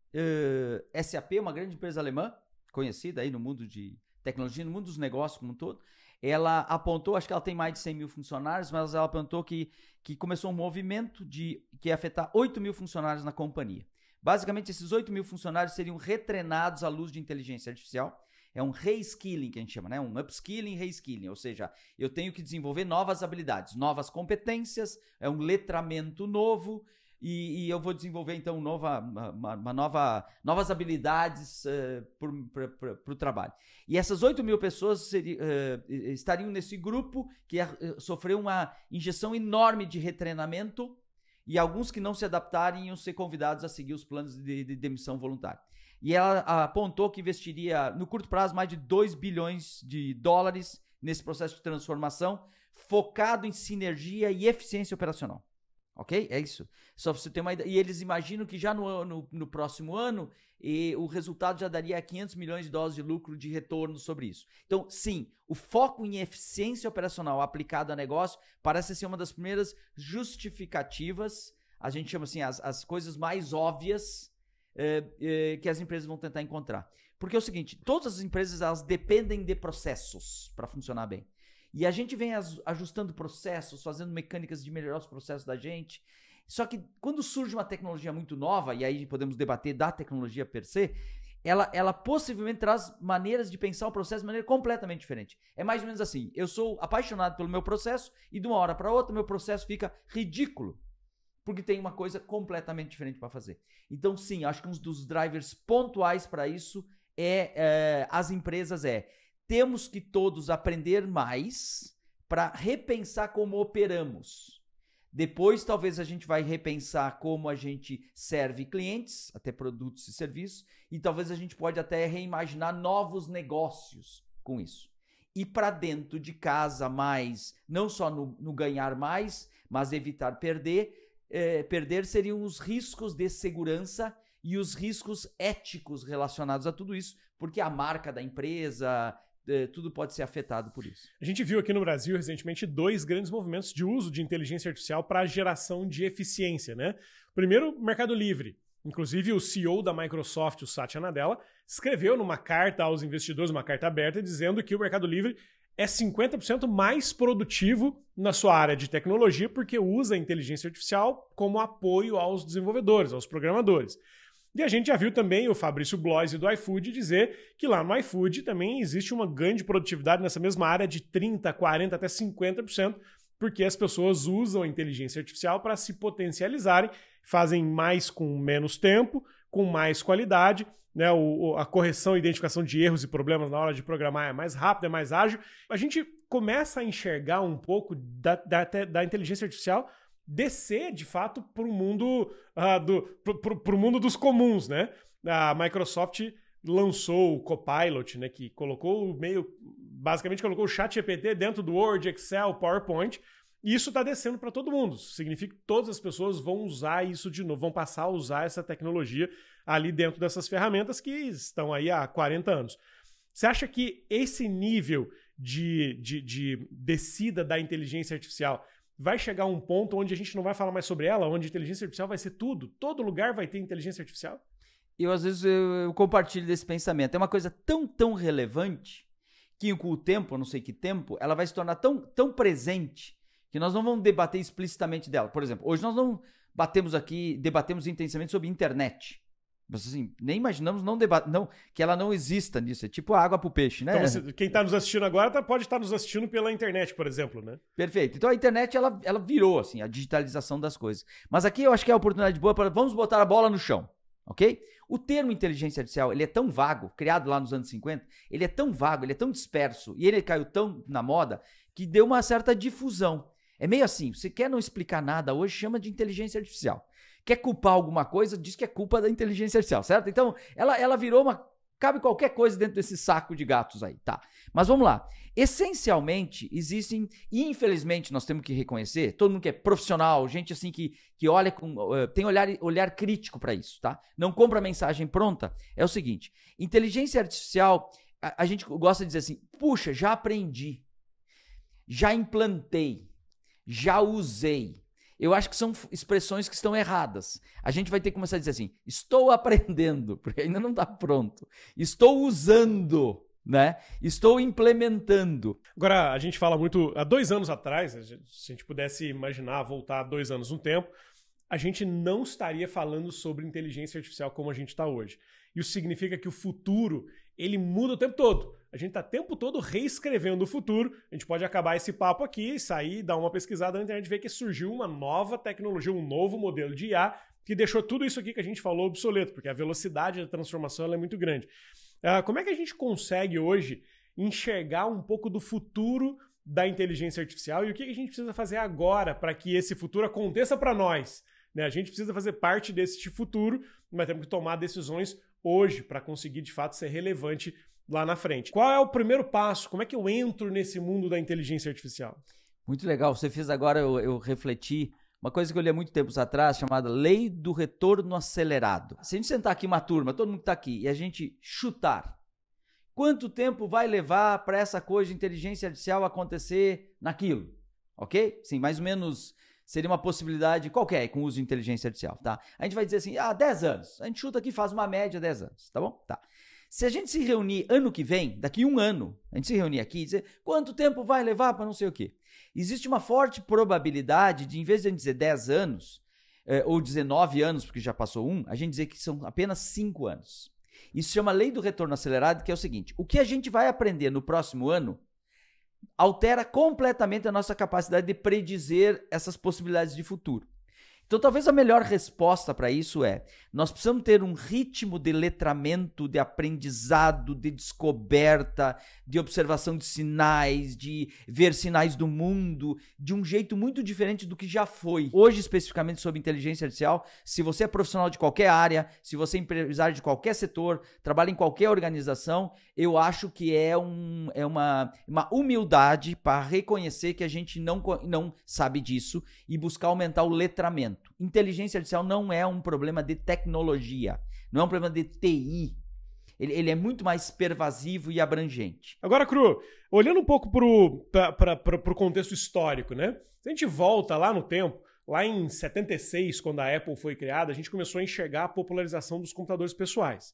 SAP, uma grande empresa alemã, conhecida aí no mundo de tecnologia, no mundo dos negócios como um todo, ela apontou, acho que ela tem mais de 100 mil funcionários, mas ela apontou que começou um movimento que ia afetar 8 mil funcionários na companhia. Basicamente, esses 8 mil funcionários seriam retreinados à luz de inteligência artificial. É um reskilling que a gente chama, né? Um upskilling, reskilling, ou seja, eu tenho que desenvolver novas habilidades, novas competências, é um letramento novo, e eu vou desenvolver, então, novas habilidades para o trabalho. E essas 8 mil pessoas estariam nesse grupo que sofreu uma injeção enorme de retreinamento, e alguns que não se adaptarem iam ser convidados a seguir os planos de demissão voluntária. E ela apontou que investiria, no curto prazo, mais de 2 bilhões de dólares nesse processo de transformação, focado em sinergia e eficiência operacional. Ok? É isso. Só pra você ter uma ideia. E eles imaginam que já no próximo ano o resultado já daria $500 milhões de lucro de retorno sobre isso. Então, sim, o foco em eficiência operacional aplicado a negócio parece ser uma das primeiras justificativas, a gente chama assim, as coisas mais óbvias que as empresas vão tentar encontrar. Porque é o seguinte, todas as empresas elas dependem de processos para funcionar bem. E a gente vem ajustando processos, fazendo mecânicas de melhorar os processos da gente. Só que quando surge uma tecnologia muito nova, e aí podemos debater da tecnologia per se, ela possivelmente traz maneiras de pensar o processo de maneira completamente diferente. É mais ou menos assim, eu sou apaixonado pelo meu processo e de uma hora para outra meu processo fica ridículo, porque tem uma coisa completamente diferente para fazer. Então sim, acho que um dos drivers pontuais para isso as empresas temos que todos aprender mais para repensar como operamos. Depois, talvez a gente vai repensar como a gente serve clientes, até produtos e serviços, e talvez a gente pode até reimaginar novos negócios com isso. E para dentro de casa mais, não só no ganhar mais, mas evitar perder. Perder seriam os riscos de segurança e os riscos éticos relacionados a tudo isso, porque a marca da empresa... tudo pode ser afetado por isso. A gente viu aqui no Brasil recentemente 2 grandes movimentos de uso de inteligência artificial para a geração de eficiência, né? Primeiro, Mercado Livre. Inclusive, o CEO da Microsoft, o Satya Nadella, escreveu numa carta aos investidores, uma carta aberta, dizendo que o Mercado Livre é 50% mais produtivo na sua área de tecnologia porque usa a inteligência artificial como apoio aos desenvolvedores, aos programadores. E a gente já viu também o Fabrício Bloise do iFood dizer que lá no iFood também existe uma grande produtividade nessa mesma área de 30%, 40%, até 50%, porque as pessoas usam a inteligência artificial para se potencializarem, fazem mais com menos tempo, com mais qualidade, né? A correção e identificação de erros e problemas na hora de programar é mais rápida, é mais ágil. A gente começa a enxergar um pouco da inteligência artificial descer, de fato, para o mundo, pro mundo dos comuns, né? A Microsoft lançou o Copilot, né? Que basicamente colocou o ChatGPT dentro do Word, Excel, PowerPoint, e isso está descendo para todo mundo. Isso significa que todas as pessoas vão usar isso de novo, vão passar a usar essa tecnologia ali dentro dessas ferramentas que estão aí há 40 anos. Você acha que esse nível de descida da inteligência artificial vai chegar a um ponto onde a gente não vai falar mais sobre ela, onde a inteligência artificial vai ser tudo? Todo lugar vai ter inteligência artificial? Às vezes, eu compartilho desse pensamento. É uma coisa tão relevante que com o tempo, eu não sei que tempo, ela vai se tornar tão presente que nós não vamos debater explicitamente dela. Por exemplo, hoje nós não debatemos intensamente sobre internet. Mas assim, nem imaginamos que ela não exista nisso. É tipo a água pro peixe, né? Então, quem está nos assistindo agora pode estar nos assistindo pela internet, por exemplo, né? Perfeito. Então a internet, ela virou, assim, a digitalização das coisas. Mas aqui eu acho que é a oportunidade boa para vamos botar a bola no chão, ok? O termo inteligência artificial, ele é tão vago, criado lá nos anos 50, ele é tão vago, ele é tão disperso, e ele caiu tão na moda, que deu uma certa difusão. É meio assim, você quer não explicar nada hoje, chama de inteligência artificial. Quer culpar alguma coisa, diz que é culpa da inteligência artificial, certo? Então, ela virou cabe qualquer coisa dentro desse saco de gatos aí, tá? Mas vamos lá. Essencialmente, existem, e infelizmente nós temos que reconhecer, todo mundo que é profissional, gente assim que olha tem olhar crítico para isso, tá? Não compra mensagem pronta. É o seguinte, inteligência artificial, a gente gosta de dizer assim, puxa, já aprendi, já implantei, já usei. Eu acho que são expressões que estão erradas. A gente vai ter que começar a dizer assim, estou aprendendo, porque ainda não está pronto. Estou usando, né? Estou implementando. Agora, a gente fala muito, há 2 anos atrás, se a gente pudesse imaginar, voltar 2 anos no tempo, a gente não estaria falando sobre inteligência artificial como a gente está hoje. Isso significa que o futuro, ele muda o tempo todo. A gente está o tempo todo reescrevendo o futuro. A gente pode acabar esse papo aqui, sair, dar uma pesquisada na internet e ver que surgiu uma nova tecnologia, um novo modelo de IA que deixou tudo isso aqui que a gente falou obsoleto, porque a velocidade da transformação ela é muito grande. Como é que a gente consegue hoje enxergar um pouco do futuro da inteligência artificial e o que a gente precisa fazer agora para que esse futuro aconteça para nós? A gente precisa fazer parte desse futuro, mas temos que tomar decisões hoje para conseguir, de fato, ser relevante lá na frente. Qual é o primeiro passo? Como é que eu entro nesse mundo da inteligência artificial? Muito legal. Você fez agora eu refletir uma coisa que eu li há muito tempos atrás, chamada Lei do Retorno Acelerado. Se a gente sentar aqui uma turma, todo mundo está aqui, e a gente chutar, quanto tempo vai levar para essa coisa de inteligência artificial acontecer naquilo? Ok? Sim, mais ou menos seria uma possibilidade qualquer com o uso de inteligência artificial, tá? A gente vai dizer assim, 10 anos. A gente chuta aqui, faz uma média 10 anos, tá bom? Tá. Se a gente se reunir ano que vem, daqui 1 ano, a gente se reunir aqui e dizer quanto tempo vai levar para não sei o quê. Existe uma forte probabilidade de, em vez de a gente dizer 10 anos, ou 19 anos, porque já passou 1, a gente dizer que são apenas 5 anos. Isso se chama Lei do Retorno Acelerado, que é o seguinte, o que a gente vai aprender no próximo ano altera completamente a nossa capacidade de predizer essas possibilidades de futuro. Então, talvez a melhor resposta para isso nós precisamos ter um ritmo de letramento, de aprendizado, de descoberta, de observação de sinais, de ver sinais do mundo, de um jeito muito diferente do que já foi. Hoje, especificamente sobre inteligência artificial, se você é profissional de qualquer área, se você é empresário de qualquer setor, trabalha em qualquer organização, eu acho que é uma humildade para reconhecer que a gente não sabe disso e buscar aumentar o letramento. Inteligência artificial não é um problema de tecnologia, não é um problema de TI. Ele é muito mais pervasivo e abrangente. Agora, Cru, olhando um pouco para o contexto histórico, né? Se a gente volta lá no tempo, lá em 76, quando a Apple foi criada, a gente começou a enxergar a popularização dos computadores pessoais.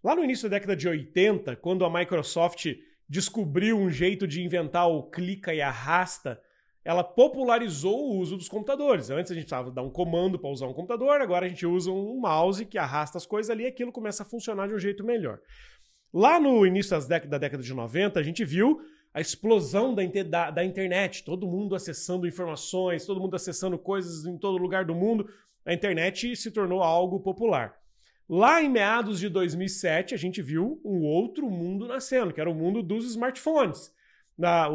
Lá no início da década de 80, quando a Microsoft descobriu um jeito de inventar o clica e arrasta, ela popularizou o uso dos computadores. Antes a gente precisava dar um comando para usar um computador, agora a gente usa um mouse que arrasta as coisas ali e aquilo começa a funcionar de um jeito melhor. Lá no início da década de 90, a gente viu a explosão da internet, todo mundo acessando informações, todo mundo acessando coisas em todo lugar do mundo. A internet se tornou algo popular. Lá em meados de 2007, a gente viu um outro mundo nascendo, que era o mundo dos smartphones. A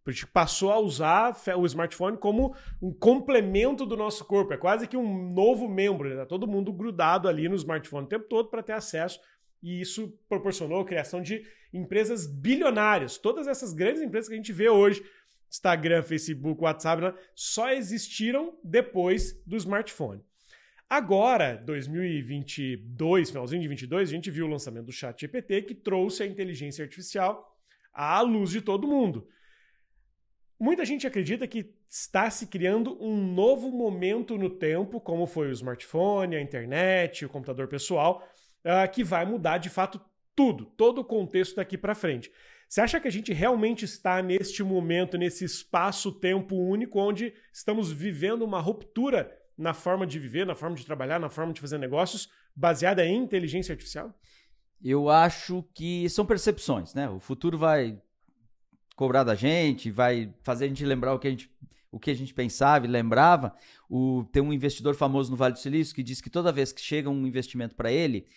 gente passou a usar o smartphone como um complemento do nosso corpo, é quase que um novo membro, né? Tá todo mundo grudado ali no smartphone o tempo todo para ter acesso, e isso proporcionou a criação de empresas bilionárias. Todas essas grandes empresas que a gente vê hoje, Instagram, Facebook, WhatsApp, né? Só existiram depois do smartphone. Agora, 2022, finalzinho de 2022, a gente viu o lançamento do ChatGPT, que trouxe a inteligência artificial à luz de todo mundo. Muita gente acredita que está se criando um novo momento no tempo, como foi o smartphone, a internet, o computador pessoal, que vai mudar de fato tudo, todo o contexto daqui para frente. Você acha que a gente realmente está neste momento, nesse espaço-tempo único, onde estamos vivendo uma ruptura na forma de viver, na forma de trabalhar, na forma de fazer negócios, baseada em inteligência artificial? Eu acho que são percepções, né? O futuro vai cobrar da gente, vai fazer a gente lembrar o que a gente pensava e lembrava. Tem um investidor famoso no Vale do Silício que diz que toda vez que chega um investimento para ele,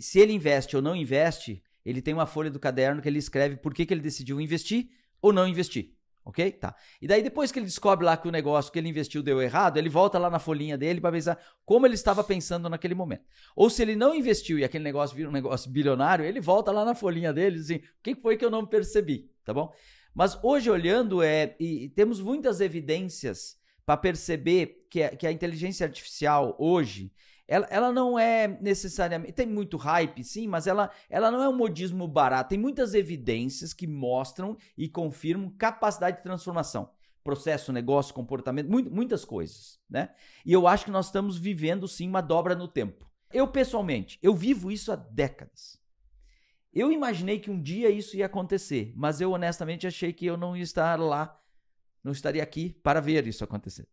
se ele investe ou não investe, ele tem uma folha do caderno que ele escreve por que ele decidiu investir ou não investir. Ok? Tá. E daí depois que ele descobre lá que o negócio que ele investiu deu errado, ele volta lá na folhinha dele para pensar como ele estava pensando naquele momento. Ou se ele não investiu e aquele negócio vira um negócio bilionário, ele volta lá na folhinha dele e diz assim, o que foi que eu não percebi? Tá bom? Mas hoje olhando, e temos muitas evidências para perceber que a inteligência artificial hoje, ela não é necessariamente... Tem muito hype, sim, mas ela não é um modismo barato. Tem muitas evidências que mostram e confirmam capacidade de transformação. Processo, negócio, comportamento, muitas coisas, né? E eu acho que nós estamos vivendo, sim, uma dobra no tempo. Eu, pessoalmente, eu vivo isso há décadas. Eu imaginei que um dia isso ia acontecer, mas eu, honestamente, achei que eu não ia estar lá, não estaria aqui para ver isso acontecer.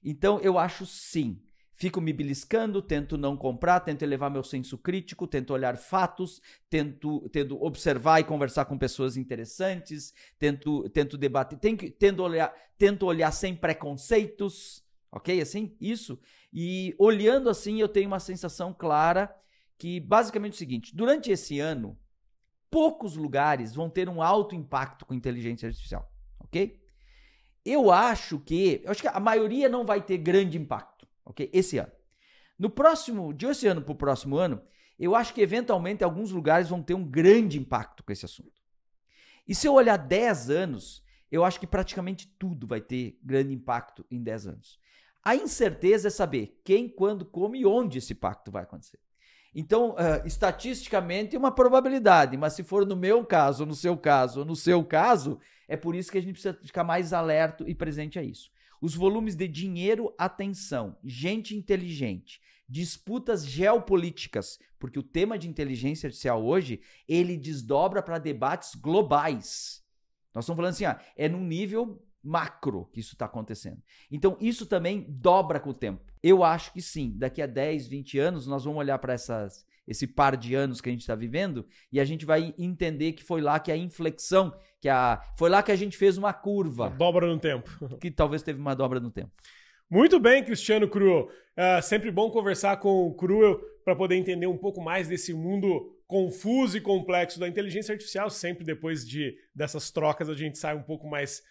Então, eu acho, sim... Fico me beliscando, tento não comprar, tento elevar meu senso crítico, tento olhar fatos, tento observar e conversar com pessoas interessantes, tento debater, tento olhar sem preconceitos, ok? Assim, isso. E olhando assim, eu tenho uma sensação clara que, basicamente, é o seguinte, durante esse ano, poucos lugares vão ter um alto impacto com inteligência artificial, ok? Eu acho que a maioria não vai ter grande impacto. Ok? Esse ano. De esse ano para o próximo ano, eu acho que eventualmente alguns lugares vão ter um grande impacto com esse assunto. E se eu olhar 10 anos, eu acho que praticamente tudo vai ter grande impacto em 10 anos. A incerteza é saber quem, quando, como e onde esse pacto vai acontecer. Então, estatisticamente é uma probabilidade, mas se for no meu caso, no seu caso, ou no seu caso, é por isso que a gente precisa ficar mais alerta e presente a isso. Os volumes de dinheiro, atenção, gente inteligente, disputas geopolíticas, porque o tema de inteligência artificial hoje, ele desdobra para debates globais. Nós estamos falando assim, é num nível macro que isso está acontecendo. Então, isso também dobra com o tempo. Eu acho que sim, daqui a 10, 20 anos, nós vamos olhar para esse par de anos que a gente está vivendo e a gente vai entender que foi lá que a inflexão, foi lá que a gente fez uma curva. Uma dobra no tempo. Que talvez teve uma dobra no tempo. Muito bem, Cristiano Cruel. Sempre bom conversar com o Cruel para poder entender um pouco mais desse mundo confuso e complexo da inteligência artificial. Sempre depois dessas trocas a gente sai um pouco mais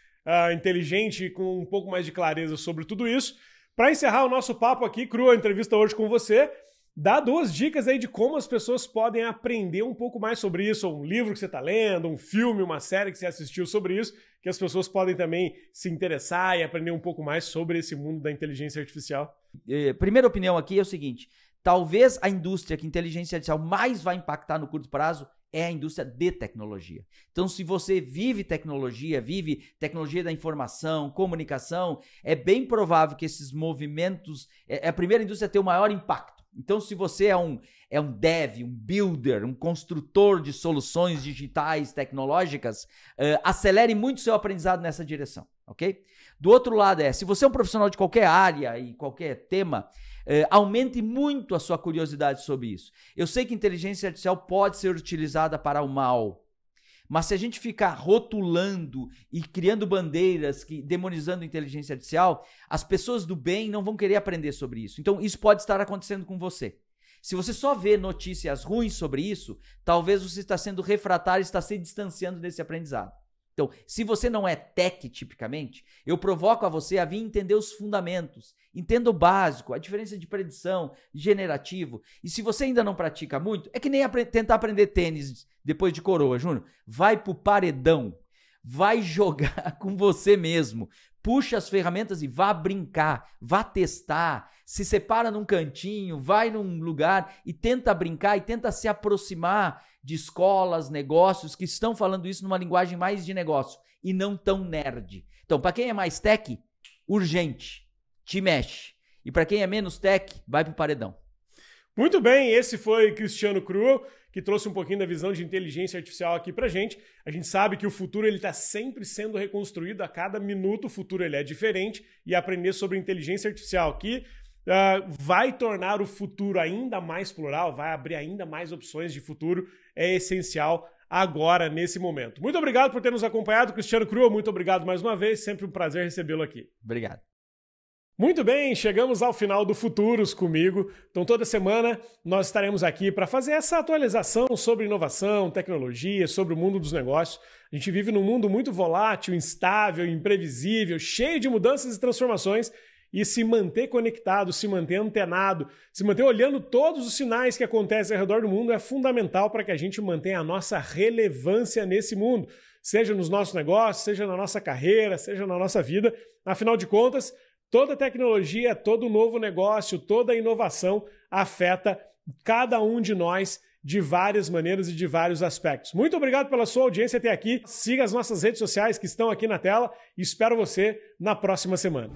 inteligente e com um pouco mais de clareza sobre tudo isso. Para encerrar o nosso papo aqui, Cruel, a entrevista hoje com você, dá 2 dicas aí de como as pessoas podem aprender um pouco mais sobre isso, um livro que você está lendo, um filme, uma série que você assistiu sobre isso, que as pessoas podem também se interessar e aprender um pouco mais sobre esse mundo da inteligência artificial. Primeira opinião aqui é o seguinte, talvez a indústria que a inteligência artificial mais vai impactar no curto prazo é a indústria de tecnologia. Então, se você vive tecnologia da informação, comunicação, é bem provável que esses movimentos... É a primeira indústria a ter o maior impacto. Então, se você é um dev, um builder, um construtor de soluções digitais, tecnológicas, acelere muito o seu aprendizado nessa direção, ok? Do outro lado se você é um profissional de qualquer área e qualquer tema, aumente muito a sua curiosidade sobre isso. Eu sei que inteligência artificial pode ser utilizada para o mal, mas se a gente ficar rotulando e criando bandeiras, demonizando a inteligência artificial, as pessoas do bem não vão querer aprender sobre isso. Então, isso pode estar acontecendo com você. Se você só vê notícias ruins sobre isso, talvez você está sendo refratário e está se distanciando desse aprendizado. Então, se você não é tech, tipicamente, eu provoco a você a vir entender os fundamentos, entenda o básico, a diferença de predição, generativo. E se você ainda não pratica muito, é que nem tentar aprender tênis depois de coroa, Júnior. Vai pro paredão, vai jogar com você mesmo. Puxa as ferramentas e vá brincar, vá testar, se separa num cantinho, vai num lugar e tenta brincar e tenta se aproximar de escolas, negócios que estão falando isso numa linguagem mais de negócio e não tão nerd. Então, para quem é mais tech, urgente, te mexe. E para quem é menos tech, vai pro paredão. Muito bem, esse foi Cristiano Cruel, que trouxe um pouquinho da visão de inteligência artificial aqui pra gente. A gente sabe que o futuro ele está sempre sendo reconstruído, a cada minuto o futuro ele é diferente, e aprender sobre inteligência artificial aqui vai tornar o futuro ainda mais plural, vai abrir ainda mais opções de futuro, é essencial agora, nesse momento. Muito obrigado por ter nos acompanhado, Cristiano Cruel, muito obrigado mais uma vez, sempre um prazer recebê-lo aqui. Obrigado. Muito bem, chegamos ao final do Futuros comigo. Então toda semana nós estaremos aqui para fazer essa atualização sobre inovação, tecnologia, sobre o mundo dos negócios. A gente vive num mundo muito volátil, instável, imprevisível, cheio de mudanças e transformações, e se manter conectado, se manter antenado, se manter olhando todos os sinais que acontecem ao redor do mundo é fundamental para que a gente mantenha a nossa relevância nesse mundo, seja nos nossos negócios, seja na nossa carreira, seja na nossa vida. Afinal de contas, toda tecnologia, todo novo negócio, toda inovação afeta cada um de nós de várias maneiras e de vários aspectos. Muito obrigado pela sua audiência até aqui. Siga as nossas redes sociais que estão aqui na tela e espero você na próxima semana.